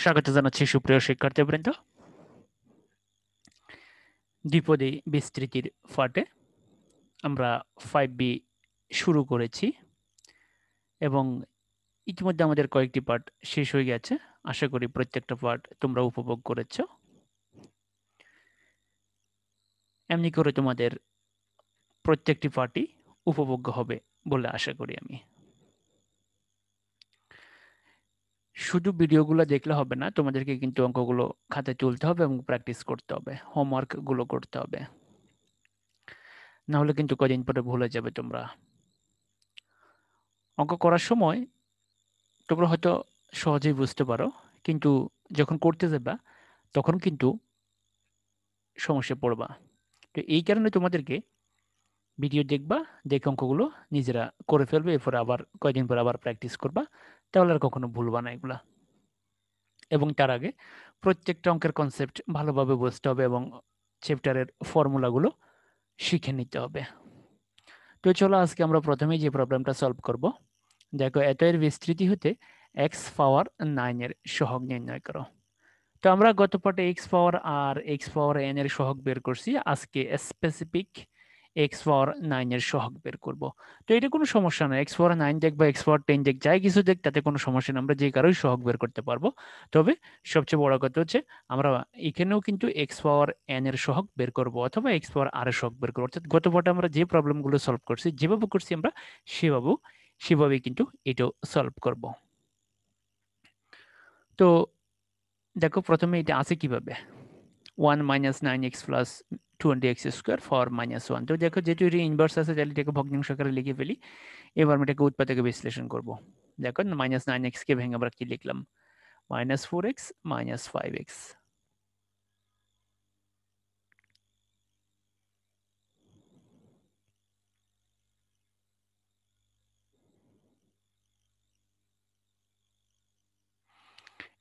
স্বাগত জানাচ্ছি সুপ্রিয় শিক্ষার্থীবৃন্দ। দ্বিপদী বিস্তৃতির পাঠে আমরা 5B শুরু করেছি এবং ইতিমধ্যে আমাদের কয়েকটি পাঠ শেষ হয়ে গেছে। আশা করি প্রত্যেকটা পাঠ তোমরা উপভোগ করেছো। এমনি করে তোমাদের প্রত্যেকটি পাঠই উপভোগ্য হবে বলে আশা করি আমি। শুধু ভিডিওগুলো দেখলে হবে না, তোমাদেরকে কিন্তু অঙ্কগুলো খাতায় তুলতে হবে এবং প্র্যাকটিস করতে হবে, হোমওয়ার্কগুলো করতে হবে, না হলে কিন্তু কদিন পরে ভুলে যাবে তোমরা। অঙ্ক করার সময় তোমরা হয়তো সহজেই বুঝতে পারো, কিন্তু যখন করতে যাবা তখন কিন্তু সমস্যায় পড়বা। তো এই কারণে তোমাদেরকে ভিডিও দেখবা, দেখে অঙ্কগুলো নিজেরা করে ফেলবে, এরপরে আবার কয়েকদিন পর আবার প্র্যাকটিস করবা, তাহলে আর কখনো ভুলবা না এগুলা। এবং তার আগে প্রত্যেকটা অঙ্কের কনসেপ্ট ভালোভাবে বুঝতে হবে এবং চ্যাপ্টারের ফর্মুলাগুলো শিখে নিতে হবে। তো চলো আজকে আমরা প্রথমেই যে প্রবলেমটা সলভ করব। দেখো, এত এর বিস্তৃতি হতে এক্স পাওয়ার 9 এর সহগ নির্ণয় করো। তো আমরা গত পাঠে এক্স পাওয়ার আর এক্স পাওয়ার এন এর সহগ বের করছি, আজকে স্পেসিফিক এক্স পাওয়ার 9 এর সহগ বের করব। তো এটা কোনো সমস্যা না, এক্স পাওয়ার 9 দেখ বা এক্স পাওয়ার 10 দেখ, যাই কিছু দেখ, তাতে কোনো সমস্যা না, আমরা যে কারোই সহগ বের করতে পারবো। তবে সবচেয়ে বড় কথা হচ্ছে আমরা এখানেও কিন্তু এক্স পাওয়ার এন এর সহগ বের করব অথবা এক্স পাওয়ার আর এর সহগ বের করবো। অর্থাৎ গত পাঠে আমরা যে প্রবলেমগুলো সলভ করছি, যেভাবে করছি আমরা সেভাবেই কিন্তু এটাও সলভ করব। তো দেখো, প্রথমে এটা আছে কিভাবে, 1 minus 9x plus 20x square for -1। তো দেখো, যেহেতু এটা ইনভার্স আছে, তাহলে এটাকে ভগ্নাংশ আকারে লিখে ফেলি। এবার আমি এটাকে উৎপাদকে বিশ্লেষণ করব। দেখো, -9x কে ভেঙে আমরা কি লিখলাম, -4x -5x।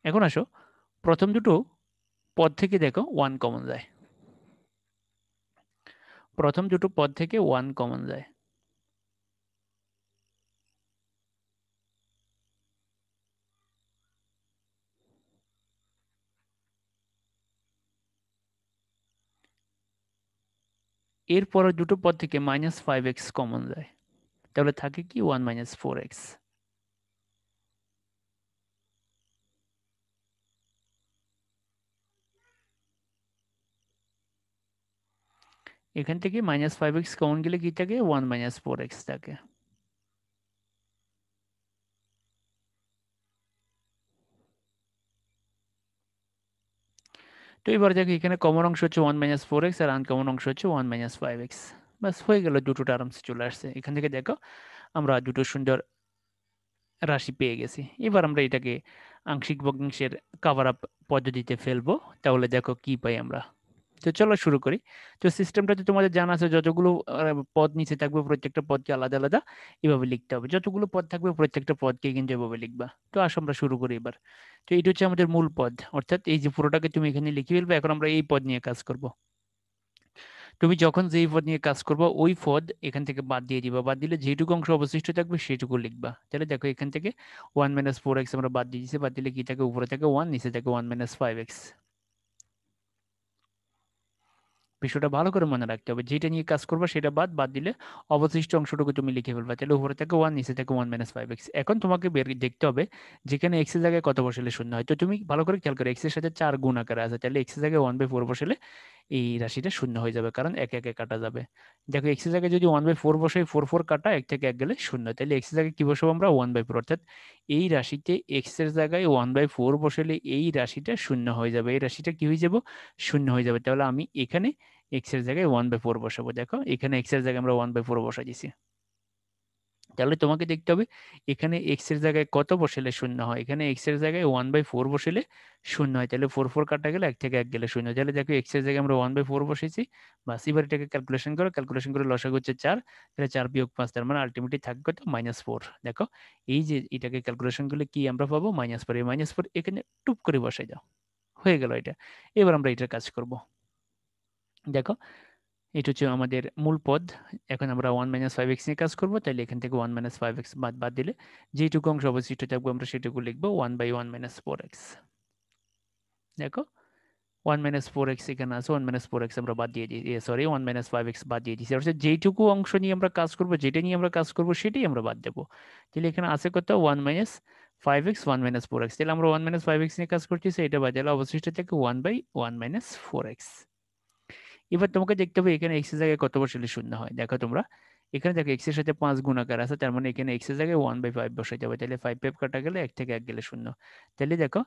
এখন আসো, প্রথম দুটো পদ থেকে দেখো 1 কমন যায়, প্রথম দুটো পদ থেকে 1 কমন যায়। এরপরে দুটো পদ থেকে -5x কমন যায়, তাহলে থাকে কি 1 4x। এখান থেকে -5x কমন গেলে কি থাকে, 1 4x থাকে। তো এবার দেখো, এখানে কমন অংশ হচ্ছে 1 4x আর আনকমন অংশ হচ্ছে 1 5x। বাস হয়ে গেল, দুটোটা আরামসে চলে আসছে। এখান থেকে দেখো আমরা দুটো সুন্দর রাশি পেয়ে গেছি। এবার আমরা এটাকে আংশিক ভগ্নাংশের কভার আপ পদ্ধতিতে ফেলবো, তাহলে দেখো কি পাই আমরা। তো চলো শুরু করি। তো সিস্টেমটা তো তোমাদের জানা আছে, যতগুলো পদ নিচে থাকবে প্রত্যেকটা পদকে আলাদা আলাদা এভাবে লিখতে হবে, যতগুলো পদ থাকবে প্রত্যেকটা পদকে কিন্তু এভাবে লিখবা। তো আসো আমরা শুরু করি এবার। তো এটা হচ্ছে আমাদের মূল পদ, অর্থাৎ এই যে পুরোটাকে তুমি এখানে লিখে ফেলবে। এখন আমরা এই পদ নিয়ে কাজ করব। তুমি যখন যেই পদ নিয়ে কাজ করবে ওই পদ এখান থেকে বাদ দিয়ে দিবা, বাদ দিলে যেটুকু অংশ অবশিষ্ট থাকবে সেটুকু লিখবা। তাহলে দেখো, এখান থেকে 1 4x আমরা বাদ দিয়ে দিচ্ছি, বাদ দিলে কি থাকে, উপরে থাকে 1, নিচে থাকে 1 5x। বিষয়টা ভালো করে মনে রাখতে হবে, যেটা নিয়ে কাজ করবে সেটা বাদ বাদ দিলে অবশিষ্ট অংশটুকু তুমি লিখে ফেলবা। তাহলে উপরে থেকে 1, নিচে থেকে 1 5x। এখন তোমাকে বের দেখতে হবে যেখানে x এর জায়গায় কত বসালে শূন্য হয়। তো তুমি ভালো করে খেয়াল করো, x এর সাথে 4 গুণ আকারে আছে, তাহলে x এর জায়গায় 1/4 বসালে এই রাশিটা শূন্য হয়ে যাবে, কারণ একে একে কাটা যাবে। দেখো, x এর জায়গায় যদি 1/4 বসাই, 4 4 কাটা, 1 থেকে 1 গেলে শূন্য, তাহলে x এর জায়গায় কি বসাবো আমরা, 1/4। অর্থাৎ এই রাশিতে x এর জায়গায় 1/4 বসালে এই রাশিটা শূন্য হয়ে যাবে, এই রাশিটা কি হয়ে যাবে, শূন্য হয়ে যাবে। তাহলে আমি এখানে এক্স এর জায়গায় 1/4 বসাবো। দেখো, এখানে এক্স এর জায়গায় আমরা 1/4 বসাই দিছি। তাহলে তোমাকে দেখতে হবে এখানে এক্স এর জায়গায় কত বসালে শূন্য হয়। এখানে এক্স এর জায়গায় 1/4 বসালে শূন্য হয়, তাহলে 4 4 কাটা গেলে 1 থেকে 1 গেলে শূন্য। তাহলে দেখো, এক্স এর জায়গায় আমরা 1/4 বসেছি। বাস, এবার এটাকে ক্যালকুলেশন করে লসাগু হচ্ছে 4, তাহলে 4 বিয়োগ 5, তার মানে আলটিমেটলি থাকবে কত, -4। দেখো, এই যে এটাকে ক্যালকুলেশন করলে কি আমরা পাবো, -4। এই -4 এখানে টুপ করে বসাই দাও, হয়ে গেল এটা। এবার আমরা এটার কাজ করব। দেখো, এটা হচ্ছে আমাদের মূল পদ। এখন আমরা 1 5x নিয়ে কাজ করবো, তাহলে এখান থেকে 1 5x বাদ বাদ দিলে যেটুকু অংশ অবশিষ্ট থাকবে আমরা সেটুকু লিখবো, 1/1 4x। দেখো 1 মাইনাস 4x এখানে আছে, 1 মাইনাস 4x আমরা বাদ দিয়ে দিই, সরি 1 মাইনাস 5x বাদ দিয়ে দিচ্ছি, অর্থাৎ যেইটুকু অংশ নিয়ে আমরা কাজ করব, যেটা নিয়ে আমরা কাজ করব সেটাই আমরা বাদ দেবো। তাহলে এখানে আছে কত 1 মাইনাস 5x 1 মাইনাস 4x, তাহলে আমরা 1 মাইনাস 5x নিয়ে কাজ করতেছি, এটা বাদ দিলে অবশিষ্ট থাকে 1 বাই 1 মাইনাস 4x। এবার তোমাকে দেখতে হবে এখানে x এর জায়গায় কত বসালে শূন্য হয়। দেখো তোমরা এখানে দেখো x এর সাথে 5 গুণাকার আছে, তার মানে এখানে x এর জায়গায় 1/5 বসাইতে হবে, তাহলে 5 5 কাটা গেলে 1 থেকে 1 গেলে শূন্য। তাহলে দেখো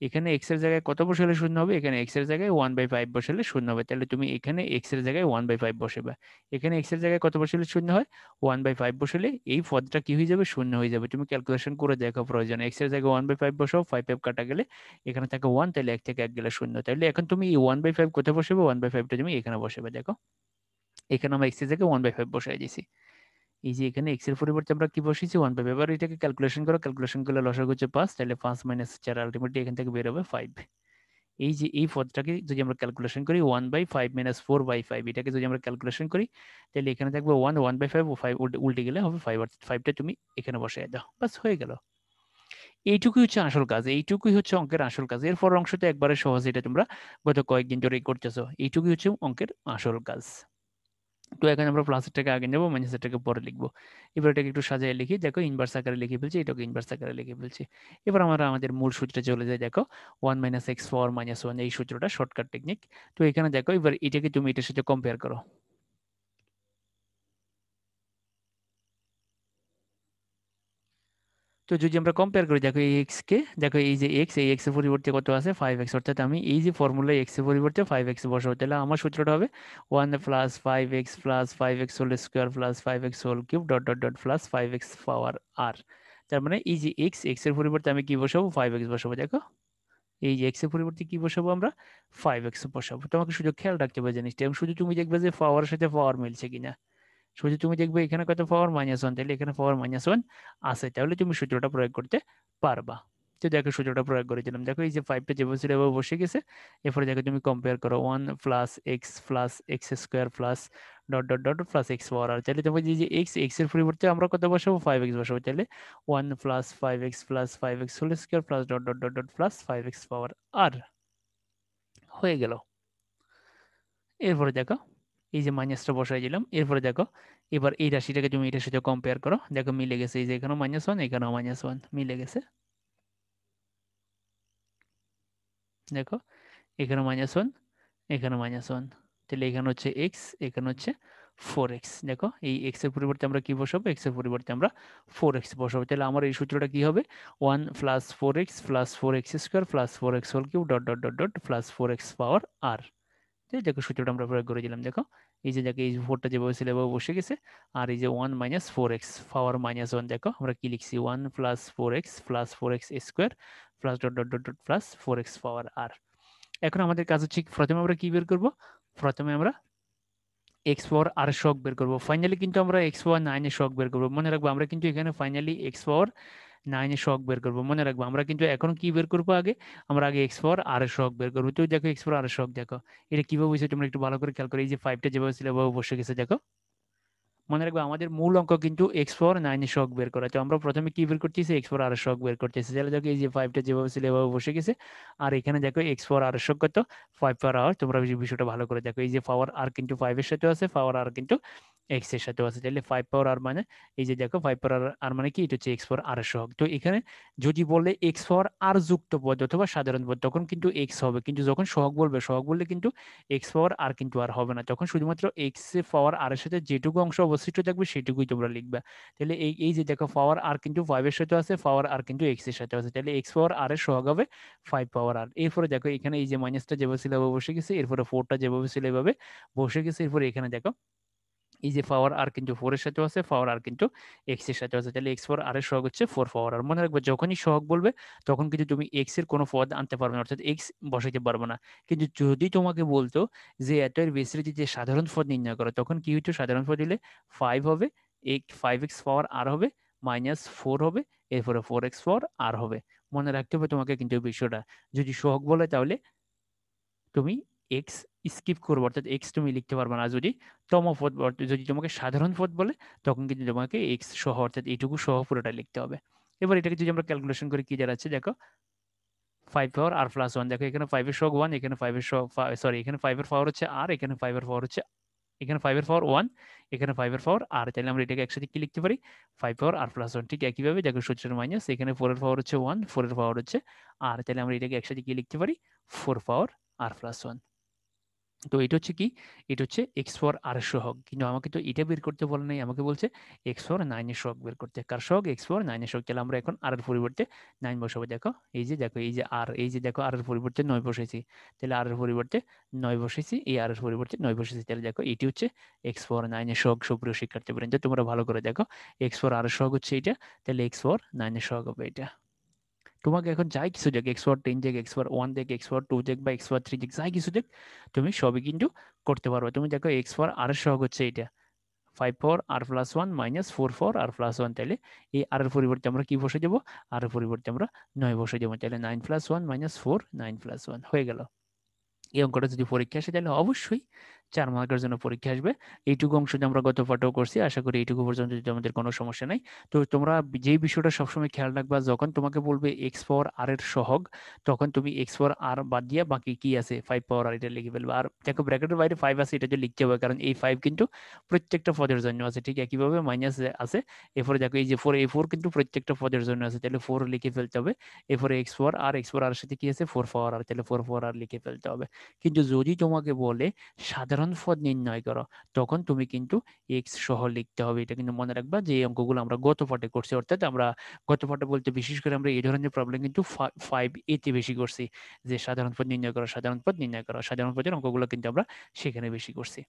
এখানে x এর জায়গায় কত বসালে শূন্য হবে, এখানে x এর জায়গায় 1/5 বসালে শূন্য হবে, তাহলে তুমি এখানে x এর জায়গায় 1/5 বসাবে। এখানে x এর জায়গায় কত বসালে শূন্য হয়, 1/5 বসালে এই পদটা কি হয়ে যাবে, শূন্য হয়ে যাবে। তুমি ক্যালকুলেশন করে দেখো প্রয়োজন, x এর জায়গায় 1/5 বসাও, 5 5 কাটা গেলে এখানে থাকে 1, তাহলে 1 থেকে 1 গেলে শূন্য। তাহলে এখন তুমি এই 1/5 কোথায় বসাবে, 1/5টা তুমি এখানে বসাবে। দেখো এখানে আমরা x এর জায়গায় 1/5 বসাই দিয়েছি, এই যে এখানে x এর পরিবর্তে আমরা কি বসিয়েছি 1/5। এবার এটাকে ক্যালকুলেশন করো, ক্যালকুলেশন করলে লসাগু হচ্ছে 5, তাহলে 5 মাইনাস 4 আলটিমেটলি এখান থেকে বের হবে 5। এই যে এই পদটাকে যদি আমরা ক্যালকুলেশন করি 1/5 মাইনাস 4/5, এটাকে যদি আমরা ক্যালকুলেশন করি তাহলে এখানে থাকবে 1/5 ও 5 উল্টে গেলে হবে 5, অর্থাৎ 5টা তুমি এখানে বসাই দাও, বাস হয়ে গেল। এইটুকুই হচ্ছে আসল কাজ, এইটুকুই হচ্ছে অঙ্কের আসল কাজ। এরপর অংশটা একবারে সহজ, এটা তোমরা গত কয়েকদিন ধরেই করতেছো, এইটুকুই হচ্ছে অঙ্কের আসল কাজ। তো এখন আমরা প্লাসেরটাকে আগে নেবো, মাইনাসেরটাকে পরে লিখবো। এবার এটাকে একটু সাজিয়ে লিখি, দেখো ইনভার্স আকারে লিখে ফেলছি, এটাকে ইনভার্স আকারে লিখে ফেলছি। এবার আমরা আমাদের মূল সূত্রে চলে যাই, দেখো 1 মাইনাস এক্স পাওয়ার মাইনাস 1, এই সূত্রটা শর্টকাট টেকনিক। তো এখানে দেখো এবার এটাকে তুমি এটার সাথে কম্পেয়ার করো। তো যদি আমরা কম্পেয়ার করি, দেখো এই এক্স কে, দেখো এই যে এক্স, এই এক্স এর পরিবর্তে কত আছে 5x, অর্থাৎ আমি এই যে ফর্মুলায় এক্স এর পরিবর্তে 5x বসাবো, তাহলে আমার সূত্রটা হবে 1 plus 5x plus 5x whole square plus 5x whole cube dot dot dot plus 5x power r. তার মানে এই যে এক্স, এক্স এর পরিবর্তে আমি কি বসাবো 5x বসাবো। দেখো এই যে এক্স এর পরিবর্তে কি বসাবো আমরা 5x বসাবো। তোমাকে শুধু খেয়াল রাখতে হবে জিনিসটা, এবং শুধু তুমি দেখবে যে পাওয়ারের সাথে পাওয়ার মিলছে কিনা। শুধু তুমি দেখবে এখানে কত পাওয়ার -1, তাহলে এখানে পাওয়ার -1 আছে, তাহলে তুমি সূত্রটা প্রয়োগ করতে পারবা। তো দেখো সূত্রটা প্রয়োগ করে দিলাম, দেখো এই যে 5টা যেভাবে ছিল এভাবে বসে গেছে। এরপরে দেখো তুমি কম্পেয়ার করো 1 plus x square plus dot dot dot plus x power r, তাহলে তোমার যে এক্স, এক্স এর পরিবর্তে আমরা কত বসাবো 5x বসাবো, তাহলে 1 plus 5x plus 5x whole square plus dot dot dot dot plus 5x power r হয়ে গেল। এরপরে দেখো এই যে মাইনাসটা বসাই দিলাম, এরপরে দেখো এবার এই রাশিটাকে তুমি এটার সাথে কম্পেয়ার করো, দেখো মিলে গেছে, এই যে এখানেও -1 এখানেও -1 মিলে গেছে। দেখো এখানে -1 এখানে -1, তাহলে এখানে হচ্ছে এক্স, এখানে হচ্ছে 4x। দেখো এই এক্স এর পরিবর্তে আমরা কি বসাবো, এক্স এর পরিবর্তে আমরা 4x বসাবো, তাহলে আমার এই সূত্রটা কি হবে 1 plus 4x plus 4x square plus 4x whole cube dot dot dot dot plus 4x power r. দেখো সূত্রটা আমরা প্রয়োগ করে দিলাম, দেখো এই যে দেখো এই যে 4টা যেভাবে ছিল এভাবে বসে গেছে, আর এই যে 1 মাইনাস 4x পাওয়ার -1, দেখো আমরা কি লিখছি 1 plus 4x plus 4x square plus dot dot dot dot plus 4x power আর। এখন আমাদের কাজ হচ্ছে প্রথমে আমরা কি বের করব, প্রথমে আমরা এক্স পাওয়ার আর শক বের করবো। ফাইনালি কিন্তু আমরা এক্স পাওয়ার 9 এর শক বের করবো, মনে রাখবো আমরা কিন্তু এখানে ফাইনালি এক্স পাওয়ার 9 এর শক বের করবো, মনে রাখবো আমরা কিন্তু এখন কি বের করবো আগে, আমরা আগে এক্স পাওয়ার আর এর শক বের করবো। তো দেখো এক্স পাওয়ার আর এর শক দেখো এটা কিভাবে হয়েছে, তোমরা একটু ভালো করে খেয়াল করো, এই যে 5টা যেভাবে ছিল এভাবে বসে গেছে। দেখো মনে রাখবো আমাদের মূল অঙ্ক কিন্তু এক্স পাওয়ার 9 এর শক বের করা, তো আমরা প্রথমে কি বের করতেছি এক্স পাওয়ার আর এর শক বের করতেছি। তাহলে দেখো এই যে 5টা যেভাবে ছিল এভাবে বসে গেছে, আর এখানে দেখো এক্স পাওয়ার আর এর শক কত 5 পাওয়ার আর। তোমরা এই বিষয়টা ভালো করে দেখো, এই যে পাওয়ার আর কিন্তু 5 এর সাথে আছে, পাওয়ার আর কিন্তু এক্স এর সাথে আছে, তাহলে 5 পাওয়ার আর মানে এই যে দেখো 5 পাওয়ার আর মানে কি, এটা হচ্ছে এক্স পাওয়ার আর এর সহগ। তো এখানে যদি বলে এক্স পাওয়ার আর যুক্ত পদ অথবা সাধারণ পদ তখন কিন্তু এক্স হবে, কিন্তু যখন সহগ বলবে, সহগ বললে কিন্তু এক্স পাওয়ার আর কিন্তু আর হবে না, তখন শুধুমাত্র এক্স এর পাওয়ার আর এর সাথে যেটুকু অংশ অবশিষ্ট থাকবে সেটুকুই তোমরা লিখবে। তাহলে এই এই যে দেখো পাওয়ার আর কিন্তু 5 এর সাথে আছে, পাওয়ার আর কিন্তু এক্স এর সাথে আছে, তাহলে এক্স পাওয়ার আর এর সহগ হবে 5 পাওয়ার আর। এরপরে দেখো এখানে এই যে মাইনাসটা যেভাবে ছিল এভাবে বসে গেছে, এরপরে 4টা যেভাবে ছিল এভাবে বসে গেছে, এরপরে এখানে দেখো এই যে পাওয়ার আর কিন্তু 4 এর সাথে আছে, পাওয়ার আর কিন্তু এক্স এর সাথে আছে, তাহলে এক্স পাওয়ার আর এর সহগ হচ্ছে 4 পাওয়ার আর। মনে রাখবে যখনই সহগ বলবে তখন কিন্তু তুমি এক্স এর কোনো পদ আনতে পারবে না, অর্থাৎ এক্স বসাইতে পারবে না। কিন্তু যদি তোমাকে বলতো যে এত এর বেসিস যে সাধারণ পদ নির্ণয় করো, তখন কি হইতো, সাধারণ পদ দিলে 5 হবে, 5x পাওয়ার আর হবে, -4 হবে, এরপরে 4x পাওয়ার আর হবে। মনে রাখতে হবে তোমাকে কিন্তু এই বিষয়টা, যদি সহগ বলে তাহলে তুমি এক্স স্কিপ করবো, অর্থাৎ এক্স তুমি লিখতে পারবে না। যদি পদ যদি তোমাকে সাধারণ পদ বলে তখন কিন্তু তোমাকে এক্স সহ অর্থাৎ এইটুকু সহ পুরোটা লিখতে হবে। এবার এটাকে যদি আমরা ক্যালকুলেশন করে কি দাঁড়াচ্ছে দেখো 5 পাওয়ার আর প্লাস 1, দেখো এখানে 5 এর সহগ 1, এখানে 5 এর সহগ সরি এখানে 5 এর পাওয়ার হচ্ছে আর, এখানে 5 এর পাওয়ার হচ্ছে, এখানে 5 এর পাওয়ার 1, এখানে 5 এর পাওয়ার আর, তাহলে আমরা এটাকে একসাথে কি লিখতে পারি, 5 পাওয়ার আর প্লাস 1। ঠিক একইভাবে দেখো সূত্রের মাইনাস, এখানে 4 এর পাওয়ার হচ্ছে 1, 4 এর পাওয়ার হচ্ছে আর, তাহলে আমরা এটাকে একসাথে কি লিখতে পারি, 4 পাওয়ার আর প্লাস 1। তো এটা হচ্ছে কি, এটা হচ্ছে এক্স ফর আর এর সহগ, কিন্তু আমাকে তো এটা বের করতে বলে নাই, আমাকে বলছে এক্স ফর 9 এর সহগ বের করতে। কার সহগ, এক্স ফর 9 এর সহগ। তাহলে আমরা এখন আর এর পরিবর্তে 9 বসাবো। দেখো এই যে, দেখো এই যে আর, এই যে দেখো আর এর পরিবর্তে 9 বসাইছি, তাহলে আর এর পরিবর্তে 9 বসাইছি, এই আর এর পরিবর্তে 9 বসাইছি, তাহলে দেখো এটি হচ্ছে এক্স ফর 9 এর সহগ। সুপ্রিয় শিক্ষার্থীবৃন্দ তোমরা ভালো করে দেখো, এক্স ফর আর এর সহগ হচ্ছে এটা, তাহলে এক্স ফর 9 এর সহগ হবে এটা। তোমাকে এখন যাই কিছু দেখ, এক্স পাওয়ার 10 দেখ, এক্স পাওয়ার 1 দেখ, এক্স পাওয়ার 2 দেখ বা এক্স পাওয়ার 3 দেখ, যাই কিছু দেখ, তুমি সবই কিন্তু করতে পারবে। তুমি দেখো এক্স পাওয়ার আর এর সহগ হচ্ছে এটা, 5 পাওয়ার আর প্লাস 1 মাইনাস 4 পাওয়ার আর প্লাস 1, তাহলে এই আর এর পরিবর্তে আমরা কি বসে দেবো, আর এর পরিবর্তে আমরা 9 বসে দেবো, তাহলে 9 প্লাস 1 মাইনাস 4, 9 প্লাস 1 হয়ে গেল। এই অঙ্কটা যদি পরীক্ষা আসে তাহলে অবশ্যই 4 মার্কের জন্য পরীক্ষা আসবে। এইটুকু অংশ যে আমরা গত পাঠেও করছি, আশা করি এইটুকু পর্যন্ত যদি আমাদের কোনো সমস্যা নাই। তো তোমরা যে বিষয়টা সবসময় খেয়াল রাখবা, যখন তোমাকে বলবে এক্স পাওয়ার আর এর সহগ, তখন তুমি এক্স পাওয়ার আর বাদ দিয়ে বাকি কি আছে 5 পাওয়ার আর এটা লিখে ফেলবে। আর দেখো ব্র্যাকেটের বাইরে 5 আছে, এটা যে লিখতে হবে, কারণ এই 5 কিন্তু প্রত্যেকটা পদের জন্য আছে। ঠিক একইভাবে মাইনাস আছে, এরপরে দেখো এই যে 4, এই 4 কিন্তু প্রত্যেকটা পদের জন্য আছে, তাহলে 4 লিখে ফেলতে হবে। এরপরে এক্স পাওয়ার আর, এক্স পাওয়ার আর সাথে কি আছে 4 পাওয়ার আর, তাহলে 4 পাওয়ার আর লিখে ফেলতে হবে। কিন্তু যদি তোমাকে বলে সাধারণ পদ নির্ণয় করো, তখন তুমি কিন্তু এক্স সহ লিখতে হবে। এটা কিন্তু মনে রাখবা যে এই অঙ্কগুলো আমরা গত পাঠে করছি, অর্থাৎ আমরা গত পাঠে বলতে বিশেষ করে আমরা এই ধরনের প্রবলেম কিন্তু 5A-তে বেশি করছি, যে সাধারণ পদ নির্ণয় করো, সাধারণ পদ নির্ণয় করো, সাধারণ পদের অঙ্কগুলো কিন্তু আমরা সেখানে বেশি করছি।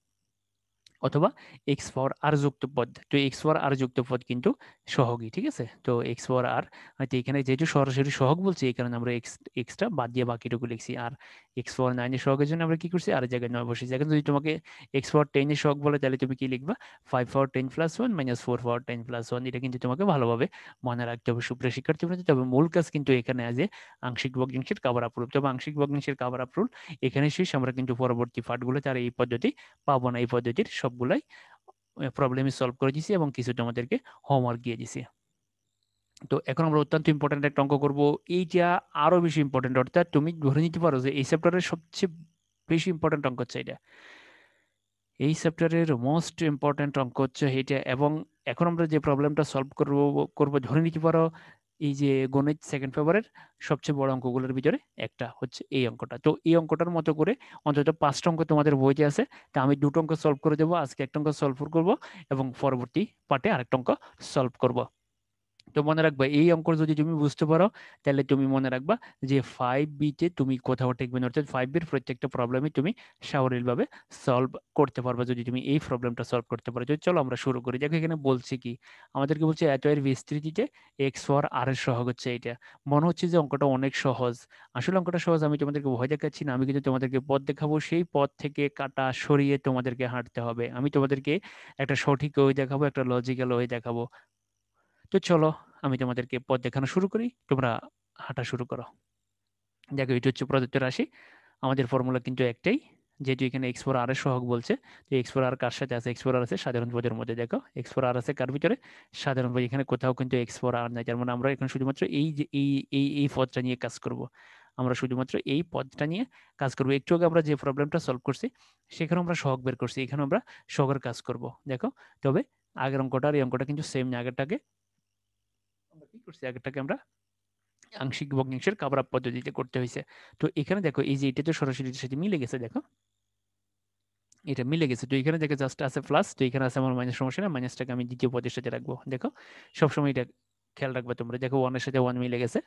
অথবা এক্স পাওয়ার আর যুক্ত পদ, তো এক্স পাওয়ার আর যুক্ত পদ কিন্তু সহগই, ঠিক আছে। তো এক্স পাওয়ার আর, হয়তো এখানে যেহেতু সরাসরি সহগ বলছি, এই কারণে আমরা এক্সটা বাদ দিয়ে বাকিটুকু লিখছি। আর এক্স পাওয়ার 9 এর সহগের জন্য আমরা কি করছি, আর জায়গায় 9 বসেছি। এখন যদি তোমাকে এক্স পাওয়ার 10 এর সহগ বলে, তাহলে তুমি কি লিখবা, 5 পাওয়ার 10 প্লাস 1 মাইনাস 4 পাওয়ার 10 প্লাস 1। এটা কিন্তু তোমাকে ভালোভাবে মনে রাখতে হবে সুপ্রিয় শিক্ষার্থী বন্ধু। তবে মূল কাজ কিন্তু এখানে আছে আংশিক ভগ্নাংশের কাভার আপ রুল। তবে আংশিক ভগ্নাংশের কাভার আপ রুল এখানে শেষ, আমরা কিন্তু পরবর্তী পাঠগুলোতে আর এই পদ্ধতি পাবো না। এই পদ্ধতির সবগুলাই প্রবলেমই সলভ করে দিছি এবং কিছু তোমাদেরকে হোমওয়ার্ক দিয়ে দিছি। তো এখন আমরা অত্যন্ত ইম্পর্টেন্ট একটা অঙ্ক করব, এইটা আরো বেশি ইম্পর্টেন্ট, অর্থাৎ তুমি ধরে নিতে পারো যে এই চ্যাপ্টারের সবচেয়ে বেশি ইম্পর্টেন্ট অঙ্ক হচ্ছে এটা, এই চ্যাপ্টারের মোস্ট ইম্পর্টেন্ট অঙ্ক হচ্ছে এইটা। এবং এখন আমরা যে প্রবলেমটা সলভ করব করব ধরে নিতে পারো এই যে গণিত সেকেন্ড পেপারের সবচেয়ে বড় অঙ্কগুলোর ভিতরে একটা হচ্ছে এই অঙ্কটা। তো এই অঙ্কটার মতো করে অন্তত 5টা অঙ্ক তোমাদের বইতে আছে, তা আমি 2টো অঙ্ক সলভ করে দেবো, আজকে একটা অঙ্ক সলভ করব এবং পরবর্তী পার্টে আরেকটা অঙ্ক সলভ করব। তো মনে রাখবা এই অঙ্ক যদি তুমি বুঝতে পারো, তাহলে তুমি মনে রাখবা যে 5B-তে তুমি কোথাও টিকবে না, অর্থাৎ 5B-র প্রত্যেকটা প্রবলেমই তুমি সাবলীলভাবে সলভ করতে পারবে যদি তুমি এই প্রবলেমটা সলভ করতে পারো। তো চলো আমরা শুরু করি। দেখো এখানে বলছি কি, আমাদেরকে বলছে এত এর বিস্তৃতিতে এক্স পাওয়ার আর এর সহগ হচ্ছে এটা। মনে হচ্ছে যে অঙ্কটা অনেক সহজ, আসলে অঙ্কটা সহজ। আমি তোমাদেরকে ভয় দেখাচ্ছি না, আমি কিন্তু তোমাদেরকে পথ দেখাবো, সেই পথ থেকে কাটা সরিয়ে তোমাদেরকে হাঁটতে হবে। আমি তোমাদেরকে একটা সঠিক ওয়ে দেখাবো, একটা লজিক্যাল ওয়ে দেখাবো। তো চলো আমি তোমাদেরকে পথ দেখানো শুরু করি, তোমরা হাঁটা শুরু করো। দেখো এটা হচ্ছে প্রদত্ত রাশি, আমাদের ফর্মুলা কিন্তু একটাই, যেহেতু এখানে এক্স ফোর আর এর সহগ বলছে। তো এক্স ফোর আর কার সাথে আছে, এক্স ফোর আর আছে সাধারণ পদের মধ্যে। দেখো এক্স ফোর আর আছে কার ভিতরে, সাধারণ পদ। এখানে কোথাও কিন্তু এক্স ফোর আর নাই, তার মানে আমরা এখানে শুধুমাত্র এই যে এই পদটা নিয়ে কাজ করব। আমরা শুধুমাত্র এই পদটা নিয়ে কাজ করবো। একটু আগে আমরা যে প্রবলেমটা সলভ করছি সেখানে আমরা সহগ বের করছি, এখানে আমরা সহগের কাজ করব। দেখো তবে আগের অঙ্কটা আর এই অঙ্কটা কিন্তু সেম না। আগেরটাকে আমরা কি করছি, আগেরটাকে আমরা আংশিক ভগ্নাংশের কাভার আপ পদ্ধতিতে করতে হয়েছে। তো এখানে দেখো এই যে এটা তো সরাসরি এটার সাথে মিলে গেছে, দেখো এটা মিলে গেছে। তো এখানে দেখো জাস্ট আছে প্লাস, তো এখানে আছে আমার মাইনাস, সমস্যা না, মাইনাসটাকে আমি দ্বিতীয় পদের সাথে রাখবো। দেখো সবসময় এটা খেয়াল রাখবে তোমরা, দেখো ওয়ানের সাথে ওয়ান মিলে গেছে।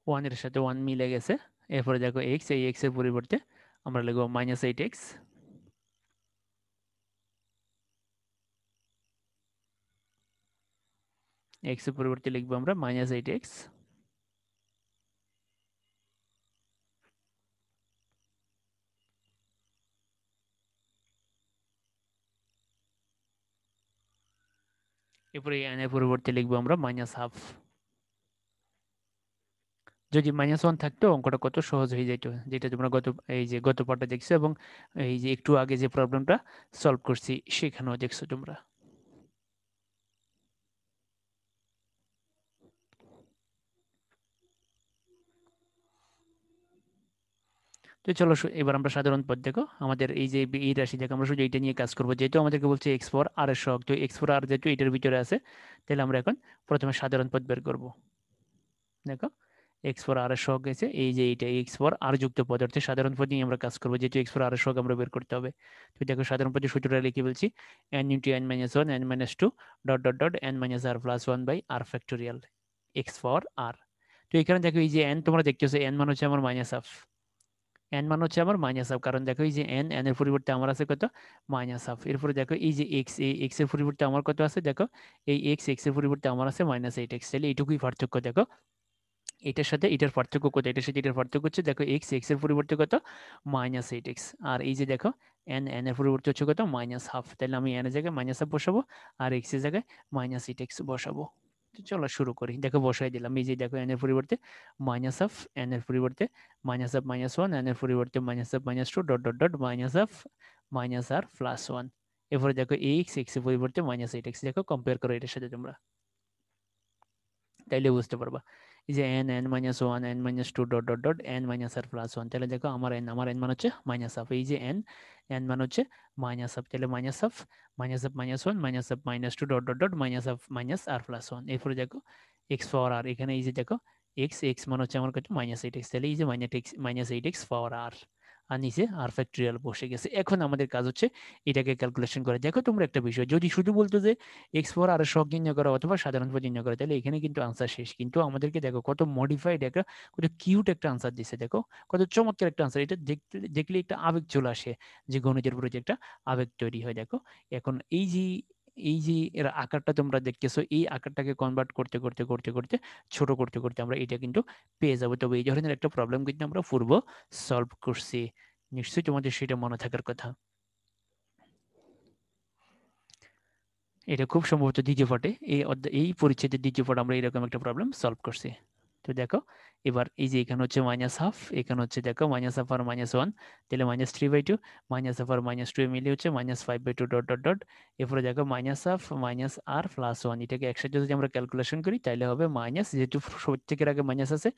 ওয়ানের সাথে ওয়ান মিলে গেছে। এরপরে দেখো এক্স, এই এক্স এর পরিবর্তে আমরা লিখবো -8x। এক্স এর পরিবর্তে লিখবো আমরা -8x। এরপরে এন এর পরিবর্তে লিখবো আমরা -1/2। যদি -1 থাকতো অঙ্কটা কত সহজ হয়ে যেত, যেটা তোমরা এই যে গত পার্টে দেখছো এবং এই যে একটু আগে যে প্রবলেমটা সলভ করছি সেখানেও দেখছো তোমরা। তো চলো এবার আমরা সাধারণ পদ দেখো, আমাদের এই যে এই রাশি দেখো, আমরা শুধু এইটা নিয়ে কাজ করবো, যেহেতু আমাদেরকে বলছে x4r এর সহগ, তো x4r যেহেতু এটার ভিতরে আছে, তাহলে আমরা এখন প্রথমে সাধারণ পদ বের করব। দেখো x4r এর সহগ গেছে এই যে এইটা x4r যুক্ত পদ, অর্থাৎ সাধারণ পদ নিয়ে আমরা কাজ করবো, যেহেতু x4r এর সহগ আমরা বের করতে হবে। তো দেখো সাধারণ পদের সূত্রটা লিখে বলছি, n × n-1 n-2 dot dot dot n - r + 1 / r factorial x4r। তো এখানে দেখো এই যে n তোমরা দেখতেছো, n মান হচ্ছে আমার -1/2, n মান হচ্ছে আমার -1/2, কারণ দেখো এই যে n এর পরিবর্তে আমার আছে কত, -1/2। এরপরে দেখো এই যে x, এই x এর পরিবর্তে আমার কত আছে, দেখো এই x এর পরিবর্তে আমার আছে -8x, তাহলে এইটুকুই পার্থক্য। দেখো এটার সাথে এটার পার্থক্য কত, এটার সাথে এটার পার্থক্য হচ্ছে, দেখো x এর পরিবর্তে কত, -8x, আর এই যে দেখো n এর পরিবর্তে হচ্ছে কত, -1/2, তাহলে আমি n এর জায়গায় -1/2 বসাবো আর x এর জায়গায় -8x বসাবো। তো চলো শুরু করি, দেখো বসাই দিলাম, এই যে দেখো n এর পরিবর্তে -1/2, n এর পরিবর্তে -1 -1, n এর পরিবর্তে -1 -2 ডট ডট ডট -1 -r + 1। এরপরে দেখো x এর পরিবর্তে -8x, দেখো কম্পেয়ার করো এটার সাথে তোমরা, তাইলে বুঝতে পারবা। এই যে n-1 n-2 dot dot dot n - r + 1, তাহলে দেখো আমার n মান হচ্ছে -1/2, এই যে n মান হচ্ছে -1/2, তাহলে -1 -1 -2 ডট ডট ডট -r + 1। এরপরে দেখো x পাওয়ার r, এখানে এই যে দেখো x মান হচ্ছে আমার কত, -8x, তাহলে এই যে -8x পাওয়ার r, আর নিচে r ফ্যাক্টরিয়াল বসে গেছে। এখন আমাদের কাজ হচ্ছে এটাকে ক্যালকুলেশন করে। দেখো তোমরা একটা বিষয়, যদি শুধু বলতো যে x4 আর সহগ নির্ণয় করা অথবা সাধারণ পদ নির্ণয় করা, তাহলে এখানে কিন্তু আনসার শেষ, কিন্তু আমাদেরকে দেখো কত মডিফাইড একটা, কত কিউট একটা আনসার দিছে, দেখো কত চমৎকার একটা আনসার, এটা দেখলে একটা আবেগ চলে আসে, যে গণিতের প্রতি একটা আবেগ তৈরি হয়। দেখো এখন এই যে এর আকারটা তোমরা দেখতেছো, এই আকারটাকে কনভার্ট করতে করতে করতে করতে ছোট করতে করতে আমরা এটা কিন্তু পেয়ে যাবো। তবে এই ধরনের একটা প্রবলেম কিন্তু আমরা পূর্ব সলভ করছি, নিশ্চয়ই তোমাদের সেটা মনে থাকার কথা। এটা খুব সম্ভবত দ্বিতীয় পার্টে, এই পরিচ্ছেদের দ্বিতীয় পার্ট আমরা এরকম একটা প্রবলেম সলভ করছি। তো দেখো এবার এই যে এখানে হচ্ছে -1/2, এখানে হচ্ছে দেখো -1 আর -1, তাহলে -3/2, -1 আর -2 মিলে হচ্ছে -5/2 ডট ডট ডট। এরপরে দেখো -1 -r + 1, এটাকে একসাথে যদি আমরা ক্যালকুলেশন করি তাহলে হবে মাইনাস, যেহেতু প্রত্যেকের আগে মাইনাস আছে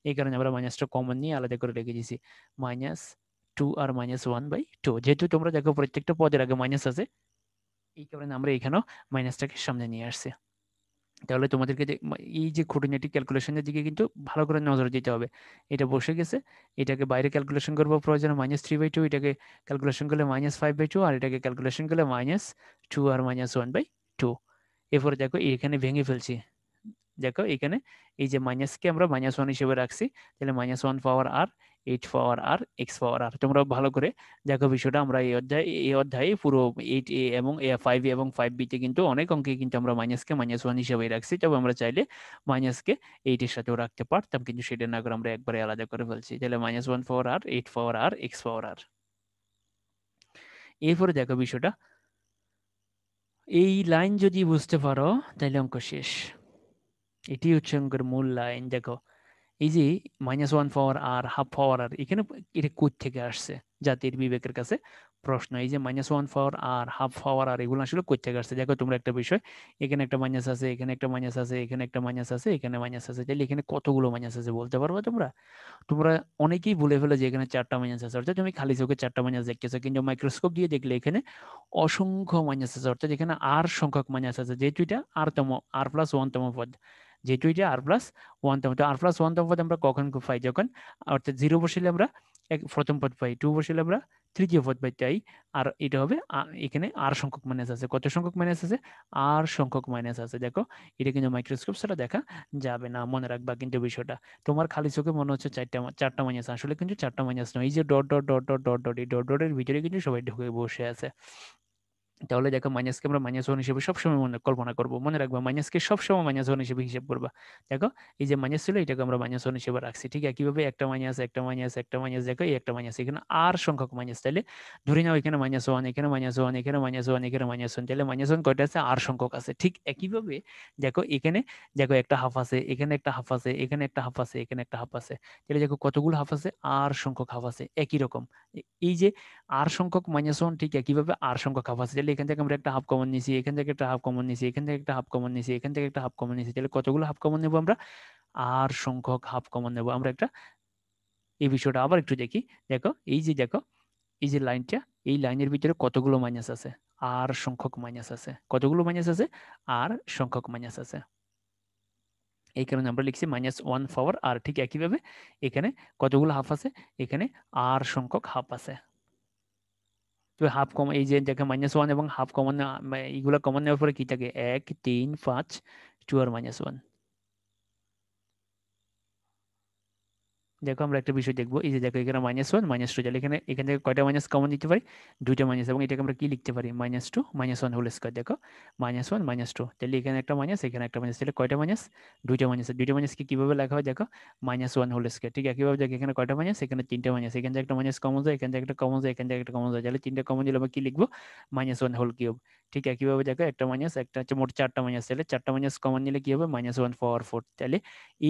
এই কারণে আমরা মাইনাসটা কমন নিয়ে আলাদা করে রেখে দিয়েছি, -2 আর -1/2, যেহেতু তোমরা দেখো প্রত্যেকটা পদের আগে মাইনাস আছে এই কারণে আমরা এখানেও মাইনাসটাকে সামনে নিয়ে আসছি। তাহলে তোমাদেরকে এই যে খুঁটিনাটি ক্যালকুলেশনের দিকে কিন্তু ভালো করে নজর দিতে হবে। এটা বসে গেছে, এটাকে বাইরে ক্যালকুলেশন করবো প্রয়োজনে -3/2, এটাকে ক্যালকুলেশন করলে -5/2, আর এটাকে ক্যালকুলেশন করলে -2 আর -1/2। এরপরে দেখো এখানে ভেঙে ফেলছি, দেখো এখানে এই যে মাইনাসকে আমরা -1 হিসেবে রাখছি, তাহলে -1 পাওয়ার আর, 8 পাওয়ার আর, x পাওয়ার আর। তোমরা ভালো করে দেখো বিষয়টা, আমরা এই অধ্যায়ে পুরো 8a এবং 5a এবং 5b তে কিন্তু অনেক অঙ্কে কিন্তু আমরা মাইনাসকে -1 হিসেবে রাখছি, তবে আমরা চাইলে মাইনাসকে 8 এর সাথেও রাখতে পারতাম, কিন্তু সেটা না করে আমরা একবারে আলাদা করে ফেলছি, তাহলে -1 পাওয়ার আর, 8 পাওয়ার আর, x পাওয়ার আর। এরপরে দেখো বিষয়টা, এই লাইন যদি বুঝতে পারো তাহলে অঙ্ক শেষ। এটি হচ্ছে অঙ্কের মূল লাইন। দেখো এই যে -1 পাওয়ার আর, হাফ পাওয়ার আর, এখানে এটা কোথা থেকে আসছে, জাতির বিবেকের কাছে প্রশ্ন। এই যে -1 পাওয়ার আর, হাফ পাওয়ার আর, এগুলো আসলে কোথা থেকে আসছে। দেখো তোমরা একটা বিষয়, এখানে একটা মাইনাস আছে, এখানে একটা মাইনাস আছে, এখানে একটা মাইনাস আছে, এখানে মাইনাস আছে, তাহলে এখানে কতগুলো মাইনাস আছে বলতে পারবে তোমরা? তোমরা অনেকেই বলে ফেলে যে এখানে 4টা মাইনাস আছে, অর্থাৎ তুমি খালি চোখে 4টা মাইনাস দেখতেছো, কিন্তু মাইক্রোস্কোপ দিয়ে দেখলে এখানে অসংখ্য মাইনাস আছে, অর্থাৎ এখানে আর সংখ্যক মাইনাস আছে, যেহেতু এটা r+1 তম পদ, যেহেতু এটা r+1 তম, তো r+1 তম পদ আমরা কখন পাই, যখন অর্থাৎ 0 বসিলে আমরা প্রথম পদ পাই, 2 বসিলে আমরা তৃতীয় পদ পাই, তাই আর এটা হবে এখানে আর সংখ্যক মাইনাস আছে, কত সংখ্যক মাইনাস আছে, আর সংখ্যক মাইনাস আছে। দেখো এটা কিন্তু মাইক্রোস্কোপ ছাড়া দেখা যাবে না, মনে রাখবা কিন্তু বিষয়টা। তোমার খালি চোখে মনে হচ্ছে চারটা মাইনাস, আসলে কিন্তু চারটা মাইনাস নয়, এই যে dot dot dot dot dot dot, এই ডট ডটের ভিতরে কিন্তু সবাই ঢুকে বসে আছে। তাহলে দেখো মাইনাসকে আমরা -1 হিসেবে সবসময় কল্পনা করবো, মনে রাখবা মাইনাসকে সবসময় -1 হিসেবে হিসাব করবা। দেখো এই যে মাইনাস ছিল এটাকে আমরা -1 হিসেবে রাখছি, ঠিক একইভাবে একটা মাইনাস একটা মাইনাস একটা মাইনাস, দেখো এই একটা মাইনাস, এখানে আর সংখ্যক মাইনাস, তাহলে ধরে নাও এখানে -1 এখানে -1 এখানে -1 এখানে -1, তাহলে -1 কয়টা আছে, আর সংখ্যক আছে। ঠিক একইভাবে দেখো এখানে, দেখো একটা হাফ আছে, এখানে একটা হাফ আছে, এখানে একটা হাফ আছে, এখানে একটা হাফ আছে, তাহলে দেখো কতগুলো হাফ আছে, আর সংখ্যক হাফ আছে একই রকম। এই যে আর সংখ্যক -1, ঠিক একইভাবে আর সংখ্যক হাফ আছে, তাহলে এখান থেকে আমরা একটা হাফ কমন নিছি, এখান থেকে একটা হাফ কমন নিছি, এখান থেকে একটা হাফ কমন নিছি, এখান থেকে একটা হাফ কমন নিছি, তাহলে কতগুলো হাফ কমন নেব আমরা, আর সংখ্যক হাফ কমন নেব আমরা একটা। এই বিষয়টা আবার একটু দেখি। দেখো এই যে দেখো এই যে লাইনটা, এই লাইনের ভিতরে কতগুলো মাইনাস আছে, আর সংখ্যক মাইনাস আছে, কতগুলো মাইনাস আছে, আর সংখ্যক মাইনাস আছে। এই কারণে আমরা লিখছি -1 পাওয়ার আর। ঠিক একইভাবে এখানে কতগুলো হাফ আছে, এখানে আর সংখ্যক হাফ আছে। তো হাফ কমন, এই যে দেখে -1 এবং হাফ কমন, এইগুলো কমন নেওয়ার পরে কি থাকে, 1 3 5 2 আর -1। দেখো আমরা একটা বিষয় দেখবো, এই যে দেখো এখানে -1 -2, তাহলে এখানে এখান থেকে কয়টা মাইনাস কমন দিতে পারি, দুইটা মাইনাস, এবং এটাকে আমরা কি লিখতে পারি, -2 -1 হোল স্কয়ার। দেখো -1 -2, তাহলে এখানে একটা মাইনাস এখানে একটা মাইনাস, তাহলে কয়টা মাইনাস, দুইটা মাইনাস। দুইটা মাইনাসকে কিভাবে লেখা হয়, দেখো -1 হোল স্কয়ার। ঠিক একইভাবে দেখো এখানে কয়টা মাইনাস, এখানে তিনটা মাইনাস, এখান থেকে একটা মাইনাস কমন যায়, এখান থেকে একটা কমন যায়, এখান থেকে একটা কমন যায়, তাহলে তিনটা কমন দিলে আমরা কি লিখবো, -1 হোল কিউব। ঠিক একইভাবে দেখো একটা মাইনাস, একটা হচ্ছে মোট চারটা মাইনাস, তাহলে চারটা মাইনাস কমন নিলে কি হবে, -1 পাওয়ার 4। তাহলে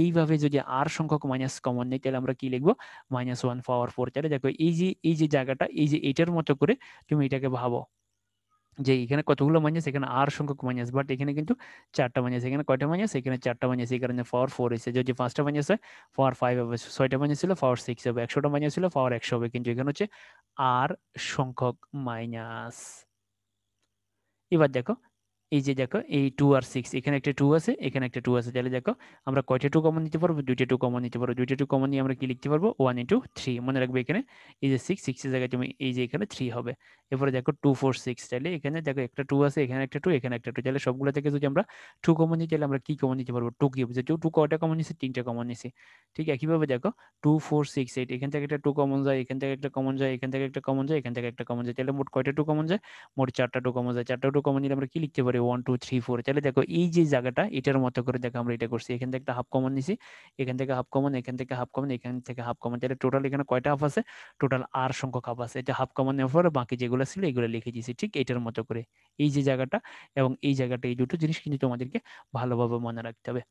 এইভাবে যদি আর সংখ্যক মাইনাস কমন নেই, তাহলে আমরা কি লিখবো, -1 পাওয়ার 4। তাহলে দেখো এই যে জায়গাটা, এই যে এটার মতো করে তুমি এটাকে ভাবো, যে এখানে কতগুলো মাইনাস, এখানে আর সংখ্যক মাইনাস, বাট এখানে কিন্তু চারটা মাইনাস, এখানে কয়টা মাইনাস, এখানে চারটা মাইনাস, এই কারণে পাওয়ার 4 হয়েছে। যদি পাঁচটা মাইনাস হয় পাওয়ার 5 হবে, ছয়টা মাইনাস ছিল পাওয়ার 6 হবে, 100টা মাইনাস ছিল পাওয়ার 100 হবে, কিন্তু এখানে হচ্ছে আর সংখ্যক মাইনাস। এবার দেখো এই যে দেখো এই 2 আর 6, এখানে একটা 2 আছে, এখানে একটা 2 আছে, তাহলে দেখো আমরা কয়টা 2 কমন নিতে পারবো, দুইটা 2 কমন নিতে পারবো। দুইটা 2 কমন নিয়ে আমরা কি লিখতে পারবো, 1 ইন্টু 3। মনে রাখবে এখানে এই যে 6, 6 এর জায়গায় তুমি এই যে এখানে 3 হবে। এরপরে দেখো 2 4 6, তাহলে এখানে দেখো একটা 2 আছে, এখানে একটা 2, এখানে একটা 2, তাহলে সবগুলো থেকে যদি আমরা 2 কমন নিই, তাহলে আমরা কি কমন নিতে পারবো, 2 কিউব। যে 2 কয়টা কমন নিছি, তিনটা কমন নিছি। ঠিক একইভাবে দেখো 2 4 6 8, এখান থেকে একটা 2 কমন যায়, এখান থেকে একটা কমন যায়, এখান থেকে একটা কমন যায়, এখান থেকে একটা কমন যায়, তাহলে মোট কয়টা 2 কমন যায়, মোট চারটা 2 কমন যায়। চারটা 2 কমন নিলে আমরা কি লিখতে পারি, 1 2 3 4। তাহলে দেখো এই যে জায়গাটা এটার মতো করে দেখো আমরা এটা করছি, এখান থেকে একটা হাফ কমন নিছি, এখান থেকে হাফ কমন, এখান থেকে হাফ কমন, এখান থেকে হাফ কমন, তাহলে টোটাল এখানে কয়টা হাফ আছে, টোটাল আর সংখ্যক হাফ আছে। এটা হাফ কমন নেওয়ার পরে বাকি যেগুলো ছিল এগুলো লিখে দিয়েছি ঠিক এটার মতো করে। এই যে জায়গাটা এবং এই জায়গাটা, এই দুটো জিনিস কিন্তু তোমাদেরকে ভালোভাবে মনে রাখতে হবে।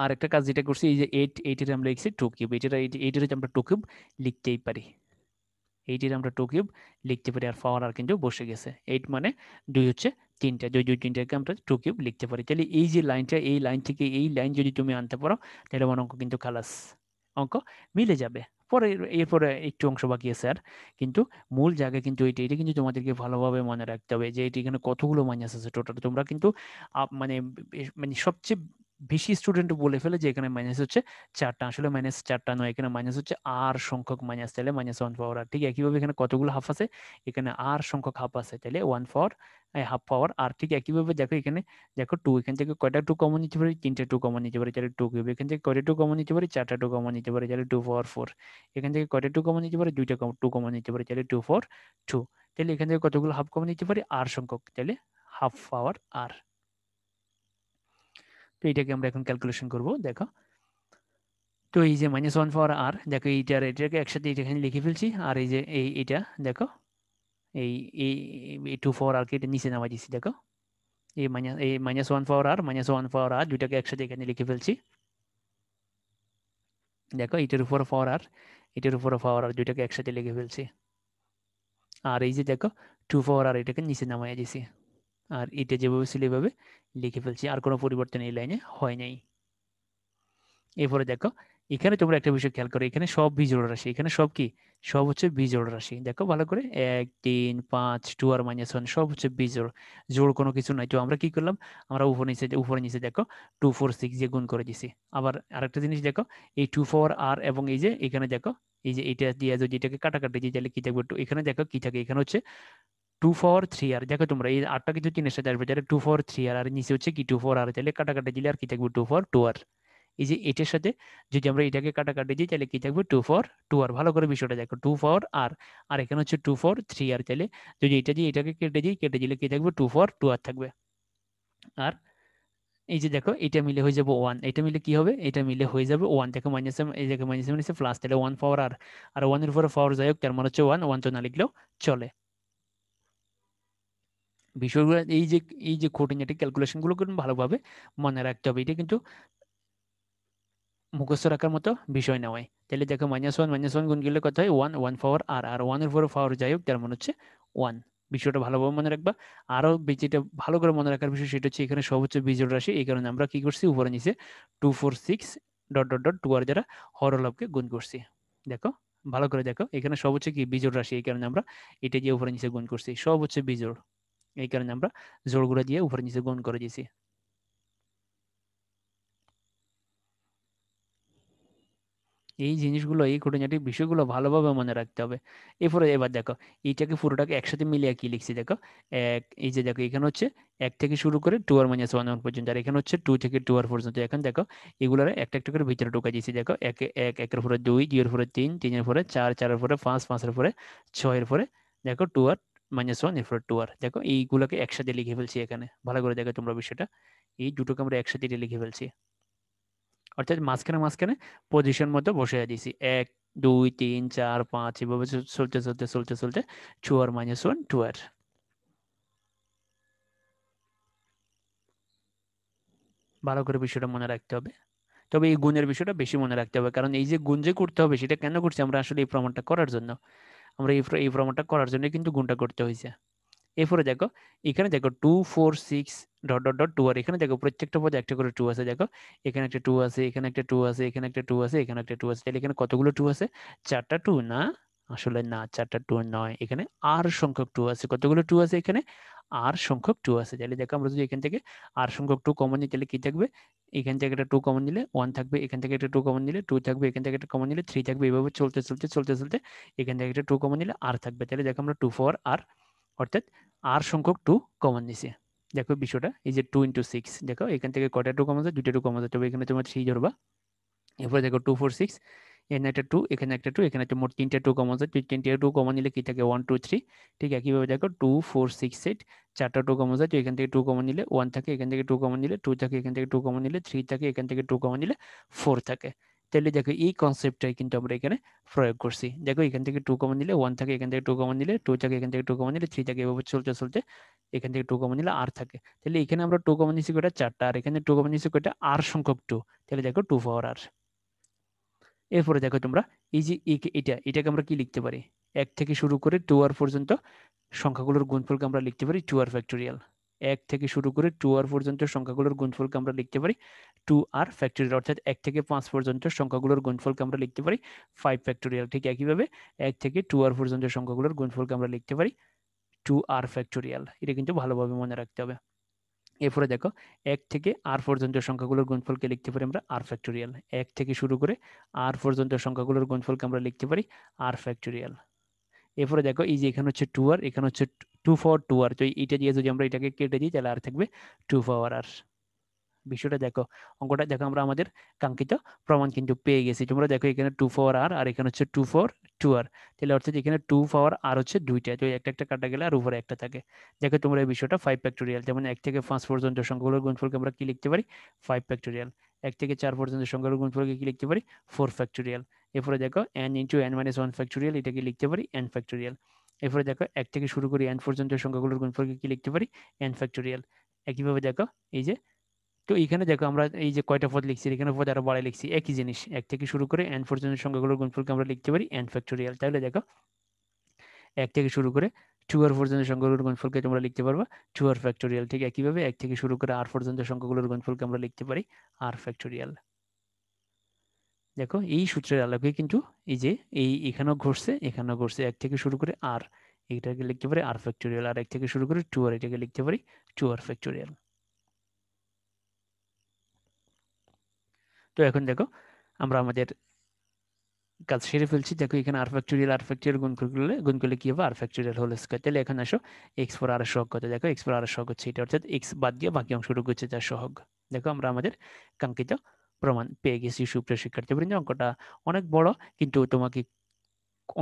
আর একটা কাজ যেটা করছি, এই যে 8 এর আমরা লিখছি 2 কিউব, এইটার আমরা 2 কিউব লিখতেই পারি, এইটির আমরা 2 কিউব লিখতে পারি, আর পাওয়ার আর কিন্তু বসে গেছে। 8 মানে 2 হচ্ছে তিনটা, 2 2 তিনটাকে আমরা 2 কিউব লিখতে পারি। তাহলে এই যে লাইনটা, এই লাইন থেকে এই লাইন যদি তুমি আনতে পারো, তাহলে আমার অঙ্ক কিন্তু খালাস, অঙ্ক মিলে যাবে। পরে এরপরে একটু অংশ বাকি আছে আর, কিন্তু মূল জায়গা কিন্তু এটা কিন্তু তোমাদেরকে ভালোভাবে মনে রাখতে হবে, যে এটি এখানে কতগুলো মাইনাস আছে টোটাল। তোমরা কিন্তু মানে মানে সবচেয়ে বেশি স্টুডেন্ট বলে ফেলে যে এখানে মাইনাস হচ্ছে চারটা, আসলে মাইনাস চারটা নয়, এখানে মাইনাস হচ্ছে আর সংখ্যক মাইনাস, তাহলে -1 পাওয়ার আর। ঠিক একইভাবে এখানে কতগুলো হাফ আছে, এখানে আর সংখ্যক হাফ আছে, তাহলে 1 পাওয়ার হাফ পাওয়ার আর। ঠিক একইভাবে দেখো এখানে, দেখো 2, এখান থেকে কয়টা 2 কমন নিতে পারি, তিনটা 2 কমন নিতে পারি, তাহলে 2 কিউব। এখান থেকে কয়টা 2 কমন নিতে পারি, চারটা 2 কমন নিতে পারি, তাহলে 2 পাওয়ার 4। এখান থেকে কয়টা 2 কমন নিতে পারি, দুইটা 2 কমন নিতে পারি, তাহলে 2 4 2। তাহলে এখান থেকে কতগুলো হাফ কমন নিতে পারি, আর সংখ্যক, তাহলে হাফ পাওয়ার আর। তো এটাকে আমরা এখন ক্যালকুলেশন করব। দেখো তো এই যে -1 পাওয়ার আর, দেখো এটাকে একসাথে এখানে লিখে ফেলছি, আর এই যে এইটা দেখো এই এই 2 পাওয়ার আর কে এটা নিচে নামাই দিছি। দেখো এই -1 পাওয়ার আর -1 পাওয়ার আর দুইটাকে একসাথে এখানে লিখে ফেলছি। দেখো এটার উপর পাওয়ার আর, এটার উপর পাওয়ার আর, দুইটাকে একসাথে লিখে ফেলছি। আর এই যে দেখো 2 পাওয়ার আর এটাকে নিচে নামাই দিছি, আর এটা যেভাবে ছিল এভাবে লিখে ফেলছি, আর কোনো পরিবর্তন এই লাইনে হয় নাই। এরপরে দেখো এখানে তোমরা একটা বিষয় খেয়াল করো, এখানে সব বিজোড় রাশি, এখানে সব কি, সব হচ্ছে বিজোড় রাশি। দেখো ভালো করে, 1 3 5 2 আর -1 সব হচ্ছে বিজোড়, জোড় কোনো কিছু নাই। তো আমরা কি করলাম, আমরা উপরে নিচে দেখো 2 4 6 দিয়ে গুণ করে দিছি। আবার আরেকটা জিনিস দেখো, এই 2 4 আর এবং এই যে এখানে দেখো এই যে এটা দিয়ে যদি এটাকে কাটাকাটি দিই, তাহলে কি থাকবে, এখানে দেখো কি থাকে, এখানে হচ্ছে 2 পাওয়ার 3 আর। দেখো তোমরা এই আটটা কিন্তু 3 এর সাথে আসবে, তাহলে 2 পাওয়ার 3 আর, আর নিচে হচ্ছে কি 2 4 আর, তাহলে কাটাকাটি দিলে আর কি থাকবে, 2 পাওয়ার 2 আর। এই যে এটার সাথে যদি আমরা এটাকে কাটাকাটি দিই তাহলে কি থাকবে 2 4 2 আর। ভালো করে বিষয়টা দেখো 2 4 আর, আর এখানে হচ্ছে 2 4 3 আর। তাহলে যদি এটা দিয়ে এটাকে কেটে দিই, কেটে দিলে কি থাকবে 2 4 2 আর থাকবে। আর এই যে দেখো এটা মিলে হয়ে যাবে 1, এটা মিলে কি হবে, এটা মিলে হয়ে যাবে 1। দেখো মাইনাস, এই জায়গায় মাইনাস মাইনাস প্লাস, তাহলে 1 পাওয়ার আর 1 এর উপরে পাওয়ার যাই হোক, তার মানে হচ্ছে 1, 1 তো না লিখলেও চলে। বিষয়গুলো এই যে খুঁটিনাটি ক্যালকুলেশন গুলো কিন্তু ভালোভাবে মনে রাখতে হবে, এটা কিন্তু মুখস্থ রাখার মতো বিষয় নয়। তাহলে দেখো মাইনাস ওয়ান গুণ করলে কত হয় 1, 1 পাওয়ার আর 1 এর উপরে পাওয়ার যাই হোক, তার মানে হচ্ছে 1। বিষয়টা ভালোভাবে মনে রাখবা। আরো যেটা ভালো করে মনে রাখার বিষয় সেটা হচ্ছে এখানে সব হচ্ছে বিজোড় রাশি, এই কারণে আমরা কি করছি উপরে নিচে 2 4 6 ডট ডট ডট 2 আর দ্বারা হরলবকে গুণ করছি। দেখো ভালো করে দেখো, এখানে সব হচ্ছে কি বিজোড় রাশি, এই কারণে আমরা এটা দিয়ে উপরে নিচে গুণ করছি, সব হচ্ছে বিজোড়, এই কারণে আমরা জোড়গুলো দিয়ে উপরে নিচে গুণ করে দিয়েছি। এই জিনিসগুলো, এই খুঁটিনাটি বিষয়গুলো ভালোভাবে মনে রাখতে হবে। এরপরে এবার দেখো এইটাকে পুরোটাকে একসাথে মিলিয়ে কি লিখছি দেখো। এই যে দেখো এখানে হচ্ছে 1 থেকে শুরু করে 2r - 1 পর্যন্ত, আর এখানে হচ্ছে 2 থেকে 2r পর্যন্ত। এখন দেখো এগুলোর একটা একটা করে ভিতরে ঢুকাই দিয়েছি। দেখো একের পরে 2, 2 এর পরে 3, 3 এর পরে 4, 4 এর পরে 5, 5 এর পরে 6 এর পরে দেখো 2r - 1 এর পরে 2r। দেখো এইগুলোকে একসাথে লিখে ফেলছি এখানে, ভালো করে দেখো তোমরা বিষয়টা, এই দুটোকে আমরা একসাথে লিখে ফেলছি। অর্থাৎ মাঝখানে মাঝখানে পজিশন মতো বসিয়ে দিছি, 1 2 3 4 5 এভাবে চলতে চলতে চলতে চলতে 2r - 1 2r। ভালো করে বিষয়টা মনে রাখতে হবে। তবে এই গুণের বিষয়টা বেশি মনে রাখতে হবে, কারণ এই যে গুণ যে করতে হবে সেটা কেন করছি আমরা, আসলে এই প্রমাণটা করার জন্য। আমরা এই প্রমাণটা করার জন্য কিন্তু গুণটা করতে হয়েছে। এরপরে দেখো এখানে দেখো 2 4 6 ডট ডট ডট 2 আর, এখানে দেখো প্রত্যেকটা পদে একটা করে 2 আছে। দেখো এখানে একটা 2 আছে, এখানে একটা 2 আছে, এখানে একটা 2 আছে, এখানে একটা 2 আছে। তাহলে এখানে কতগুলো 2 আছে, 4টা 2 না, আসলে না 4টা 2 নয়, এখানে আর সংখ্যক 2 আছে। কতগুলো 2 আছে এখানে, আর সংখ্যক 2 আছে। তাহলে দেখো আমরা যদি এখান থেকে আর সংখ্যক 2 কমন নিই তাহলে কি থাকবে, এখান থেকে একটা 2 কমন নিলে 1 থাকবে, এখান থেকে একটা 2 কমন নিলে 2 থাকবে, এখান থেকে একটা কমন নিলে 3 থাকবে, এভাবে চলতে চলতে চলতে চলতে এখান থেকে একটা 2 কমন নিলে আর থাকবে। তাহলে দেখো আমরা 2 4 আর, অর্থাৎ আর সংখ্যক 2 কমন নিছে। দেখো বিষয়টা, এই যে 2 × 6, দেখো এখান থেকে কয়টা 2 কমন যায়, দুইটা 2 কমন যায়, তবে এখানে তোমার 3 ধরবা। এরপরে দেখো 2 4 6, এখানে একটা 2, এখানে একটা 2, এখানে একটা মোট 3টা 2 কমন যায়, 3টা 2 কমন নিলে কি থাকে 1 2 3। ঠিক একইভাবে দেখো 2 4 6 8, 4টা 2 কমন যায়, তো এখান থেকে 2 কমন নিলে 1 থাকে, এখান থেকে 2 কমন নিলে 2 থাকে, এখান থেকে 2 কমন নিলে 3 থাকে, এখান থেকে 2 কমন নিলে 4 থাকে। তাহলে দেখো এই কনসেপ্টটাই কিন্তু আমরা এখানে প্রয়োগ করছি। দেখো এখান থেকে 2 কমন নিলে 1 থাকে, এখান থেকে 2 কমন নিলে 2 থাকে, এখান থেকে 2 কমন নিলে 3 থাকে, এভাবে চলতে চলতে এখান থেকে 2 কমন নিলে আর থাকে। তাহলে এখানে আমরা 2 কমন নিচ্ছি কয়টা, 4টা, আর এখানে 2 কমন নিচ্ছি কয়টা, আর সংখ্যক 2। তাহলে দেখো 2 পাওয়ার আর। এরপরে দেখো তোমরা এই যে এটাকে আমরা কি লিখতে পারি, 1 থেকে শুরু করে 2r পর্যন্ত সংখ্যাগুলোর গুণফলকে আমরা লিখতে পারি 2r ফ্যাক্টোরিয়াল। 1 থেকে শুরু করে 2r পর্যন্ত সংখ্যাগুলোর গুণফলকে আমরা লিখতে পারি 2r ফ্যাক্টোরিয়াল। অর্থাৎ 1 থেকে 5 পর্যন্ত সংখ্যাগুলোর গুণফলকে আমরা লিখতে পারি 5 ফ্যাক্টোরিয়াল। ঠিক একইভাবে 1 থেকে 2r পর্যন্ত সংখ্যাগুলোর গুণফলকে আমরা লিখতে পারি 2r ফ্যাক্টোরিয়াল। এটা কিন্তু ভালোভাবে মনে রাখতে হবে। এরপরে দেখো 1 থেকে r পর্যন্ত সংখ্যাগুলোর গুণফলকে লিখতে পারি আমরা আর ফ্যাক্টোরিয়াল। 1 থেকে শুরু করে r পর্যন্ত সংখ্যাগুলোর গুণফলকে আমরা লিখতে পারি আর ফ্যাক্টোরিয়াল। এরপরে দেখো এই যে এখানে হচ্ছে 2r, এখানে হচ্ছে 2 4 2r, তো এইটা দিয়ে যদি আমরা এটাকে কেটে দিই তাহলে আর থাকবে 2 পাওয়ার আর। বিষয়টা দেখো, অঙ্কটা দেখো, আমরা আমাদের কাঙ্ক্ষিত প্রমাণ কিন্তু পেয়ে গেছি। তোমরা দেখো এখানে 2 পাওয়ার আর, আর এখানে হচ্ছে 2 4 2r। তাহলে অর্থাৎ এখানে 2 পাওয়ার আর হচ্ছে দুইটা, তো একটা একটা কাটা গেলে আর উপরে একটা থাকে। দেখো তোমরা এই বিষয়টা 5 ফ্যাক্টোরিয়াল, যেমন 1 থেকে 5 পর্যন্ত সংখ্যাগুলোর গুণফলকে আমরা কি লিখতে পারি 5 ফ্যাক্টোরিয়াল। 1 থেকে 4 পর্যন্ত সংখ্যাগুলোর গুণফলকে কি লিখতে পারি 4 ফ্যাক্টোরিয়াল। এরপরে দেখো n × n - 1 ফ্যাক্টোরিয়াল, এটাকে লিখতে পারি n ফ্যাক্টোরিয়াল। এরপরে দেখো 1 থেকে শুরু করে n পর্যন্ত সংখ্যাগুলোর গুণফলকে কি লিখতে পারি n ফ্যাক্টোরিয়াল। একইভাবে দেখো এই যে, তো এখানে দেখো আমরা এই যে কয়টা পদ লিখছি, এখানে পদ আরো বাড়াই লিখছি, একই জিনিস। 1 থেকে শুরু করে n পর্যন্ত সংখ্যাগুলোর গুণফলকে আমরা লিখতে পারি n ফ্যাক্টোরিয়াল। তাহলে দেখো 1 থেকে শুরু করে 2r পর্যন্ত সংখ্যাগুলোর গুণফলকে তোমরা লিখতে পারবা 2r ফ্যাক্টোরিয়াল। ঠিক একইভাবে 1 থেকে শুরু করে r পর্যন্ত সংখ্যাগুলোর গুণফলকে আমরা লিখতে পারি r ফ্যাক্টোরিয়াল। দেখো এই সূত্রের আলোকে কিন্তু এই যে এখানেও ঘটছে, এখানেও ঘটছে। 1 থেকে শুরু করে r, এটাকে লিখতে পারি r ফ্যাক্টোরিয়াল, আর 1 থেকে শুরু করে 2r, এটাকে লিখতে পারি 2r ফ্যাক্টোরিয়াল। তো এখন দেখো আমরা আমাদের কাজ সেরে ফেলছি। দেখো এখানে আর ফ্যাক্টোরিয়াল গুণ করলে কি হবে, আর ফ্যাক্টোরিয়াল হোল স্কয়ার। তাহলে এখন আসো এক্স ফোর আর এর সহগ কত, দেখো এক্স ফোর আর এর সহগ হচ্ছে এটা, অর্থাৎ এক্স বাদ দিয়ে বাকি অংশটুকু হচ্ছে তার সহগ। দেখো আমরা আমাদের কাঙ্ক্ষিত প্রমাণ পেয়ে গেছি সুপ্রিয় শিক্ষার্থীবৃন্দ। অঙ্কটা অনেক বড়, কিন্তু তোমাকে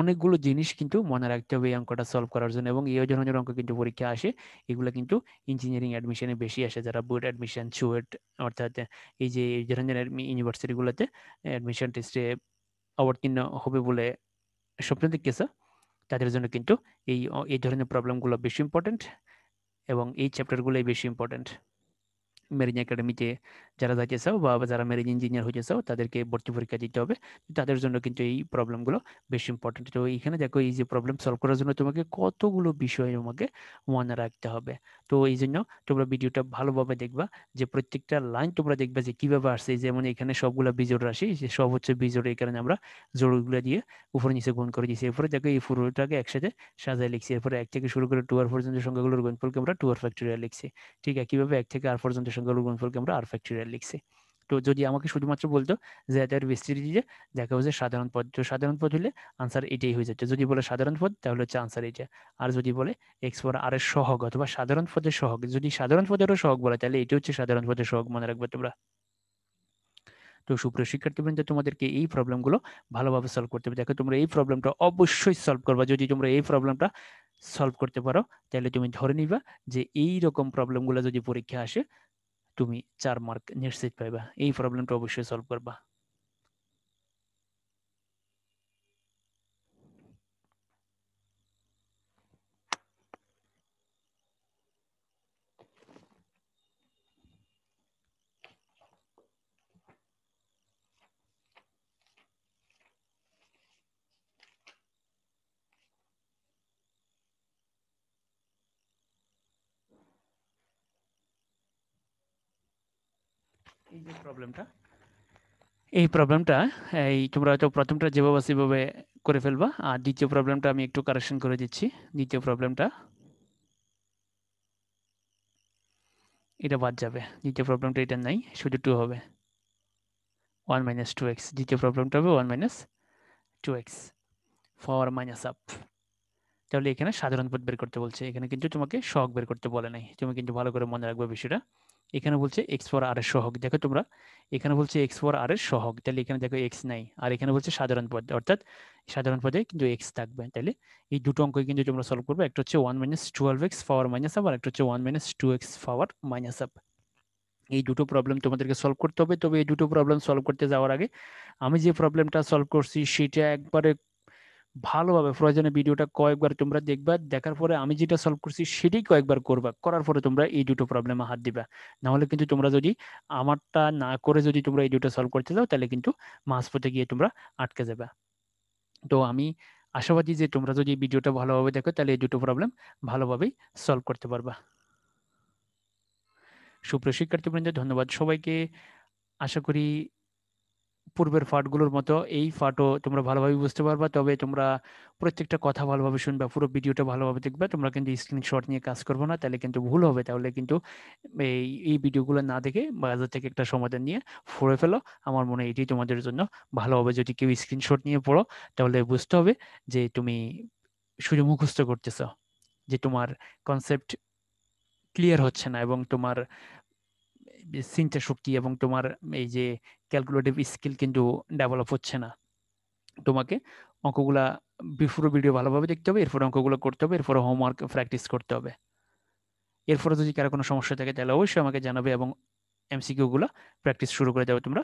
অনেকগুলো জিনিস কিন্তু মনে রাখতে হবে এই অঙ্কটা সলভ করার জন্য। এবং এই ধরনের অঙ্ক কিন্তু পরীক্ষা আসে, এগুলো কিন্তু ইঞ্জিনিয়ারিং অ্যাডমিশনে বেশি আসে। যারা বুয়েট অ্যাডমিশন, চুয়েট, অর্থাৎ এই যে এই ধরনের ইউনিভার্সিটিগুলোতে অ্যাডমিশন টেস্টে অবতীর্ণ হবে বলে স্বপ্ন দেখতেছে, তাদের জন্য কিন্তু এই ধরনের প্রবলেমগুলো বেশি ইম্পর্টেন্ট, এবং এই চ্যাপ্টারগুলোই বেশি ইম্পর্টেন্ট। মেরিন একাডেমিতে যারা যাইতে চাও বা যারা মেরিন ইঞ্জিনিয়ার হইতে চাও, তাদেরকে ভর্তি পরীক্ষা দিতে হবে। তাদের জন্য কিন্তু এই প্রবলেমগুলো বেশি ইম্পর্টেন্ট। তো এইখানে দেখো, এই যে প্রবলেম সলভ করার জন্য তোমাকে কতগুলো বিষয় আমাকে মনে রাখতে হবে। তো এই জন্য তোমরা ভিডিওটা ভালোভাবে দেখবা, যে প্রত্যেকটা লাইন তোমরা দেখবা যে কিভাবে আসছে। যেমন এখানে সবগুলা বিজোড় রাশি, যে সব হচ্ছে বিজোড়, এই কারণে আমরা জোড়গুলো দিয়ে উপরে নিচে গুণ করে দিয়েছি। এরপরে দেখো এই পুরোটাকে একসাথে সাজায় লিখছি। এরপরে 1 থেকে শুরু করে 2r পর্যন্ত সংখ্যাগুলোর গুণফলকে আমরা 2r ফ্যাক্টোরিয়াল লিখছি। ঠিক আছে, কিভাবে 1 থেকে r পর্যন্ত সংখ্যাগুলোর গুণফলকে আমরা r ফ্যাক্টোরিয়াল লিখছি। তো যদি আমাকে শুধুমাত্র বলতো যে এটার বিস্তৃতি দিয়ে দেখা হচ্ছে সাধারণ পদ, তো সাধারণ পদ হলে আনসার এটাই হয়ে যেত। যদি বলে সাধারণ পদ, তাহলে হচ্ছে আনসার এইটা। আর যদি বলে এক্স পাওয়ার আর এর সহগ অথবা সাধারণ পদের সহগ, যদি সাধারণ পদেরও সহগ বলে, তাহলে এটা হচ্ছে সাধারণ পদের সহগ, মনে রাখবে তোমরা। তো সুপ্রিয় শিক্ষার্থীবৃন্দ, তোমাদেরকে এই প্রবলেমগুলো ভালোভাবে সলভ করতে হবে। দেখো, তোমরা এই প্রবলেমটা অবশ্যই সলভ করবা। যদি তোমরা এই প্রবলেমটা সলভ করতে পারো, তাহলে তুমি ধরে নিবা যে এই রকম প্রবলেমগুলো যদি পরীক্ষা আসে, তুমি 4 মার্ক নিশ্চিত পাইবা। এই প্রবলেমটা অবশ্যই সলভ করবা। এই যে প্রবলেমটা, এই প্রবলেমটা, এই তোমরা হয়তো প্রথমটা যেভাবে আছে সেভাবে করে ফেলবা। আর দ্বিতীয় প্রবলেমটা আমি একটু কারেকশন করে দিচ্ছি। দ্বিতীয় প্রবলেমটা, এটা বাদ যাবে। দ্বিতীয় প্রবলেমটা এটা নাই, শুধু 2 হবে, 1 মাইনাস 2x। দ্বিতীয় প্রবলেমটা হবে 1 মাইনাস 2x পাওয়ার মাইনাস আপ। তাহলে এখানে সাধারণ পদ বের করতে বলছে, এখানে কিন্তু তোমাকে সহগ বের করতে বলে নাই। তুমি কিন্তু ভালো করে মনে রাখবে বিষয়টা। এখানে বলছে এক্স পাওয়ার আর এর সহগ। দেখো তোমরা, এখানে বলছে এক্স পাওয়ার আর এর সহগ, তাহলে এখানে দেখো এক্স নাই। আর এখানে বলছে সাধারণ পদ, অর্থাৎ সাধারণ পদে কিন্তু এক্স থাকবে। তাহলে এই দুটো অঙ্কই কিন্তু তোমরা সলভ করবে। একটা হচ্ছে 1 minus 12x power minus up, আর একটা হচ্ছে 1 মাইনাস 2x পাওয়ার মাইনাস আপ। এই দুটো প্রবলেম তোমাদেরকে সলভ করতে হবে। তবে এই দুটো প্রবলেম সলভ করতে যাওয়ার আগে আমি যে প্রবলেমটা সলভ করছি সেটা একবারে ভালোভাবে প্রয়োজনে ভিডিওটা কয়েকবার তোমরা দেখবা। দেখার পরে আমি যেটা সলভ করছি সেটাই কয়েকবার করবা। করার পরে তোমরা এই দুটো প্রবলেমে হাত দিবা। না হলে কিন্তু তোমরা যদি আমারটা না করে যদি তোমরা এই দুটো সলভ করতে যাও, তাহলে কিন্তু মাঝপথে গিয়ে তোমরা আটকে যাবে। তো আমি আশাবাদী যে তোমরা যদি ভিডিওটা ভালোভাবে দেখো, তাহলে এই দুটো প্রবলেম ভালোভাবেই সলভ করতে পারবা। সুপ্রিয় শিক্ষার্থীবৃন্দ, ধন্যবাদ সবাইকে। আশা করি পূর্বের পার্টগুলোর মতো এই পার্টও তোমরা ভালোভাবে বুঝতে পারবা। তবে তোমরা প্রত্যেকটা কথা ভালোভাবে শুনবা, পুরো ভিডিওটা ভালোভাবে দেখবা। তোমরা কিন্তু স্ক্রিনশট নিয়ে কাজ করবো না, তাহলে কিন্তু ভুল হবে। তাহলে কিন্তু এই ভিডিওগুলো না দেখে বাজার থেকে একটা সমাধান নিয়ে পড়ে ফেলো। আমার মনে হয় এটি তোমাদের জন্য ভালো হবে। যদি কেউ স্ক্রিনশট নিয়ে পড়ো, তাহলে বুঝতে হবে যে তুমি শুধু মুখস্থ করতেছো, যে তোমার কনসেপ্ট ক্লিয়ার হচ্ছে না, এবং তোমার চিন্তা শক্তি এবং তোমার এই যে ক্যালকুলেটিভ স্কিল কিন্তু ডেভেলপ হচ্ছে না। তোমাকে অঙ্কগুলা পুরো ভিডিও ভালোভাবে দেখতে হবে, এরপর অঙ্কগুলো করতে হবে, এরপর হোমওয়ার্ক প্র্যাকটিস করতে হবে। এরপরে যদি কারো কোনো সমস্যা থাকে, তাহলে অবশ্যই আমাকে জানাবে এবং এমসিকিউ গুলা প্র্যাকটিস শুরু করে দেবে তোমরা।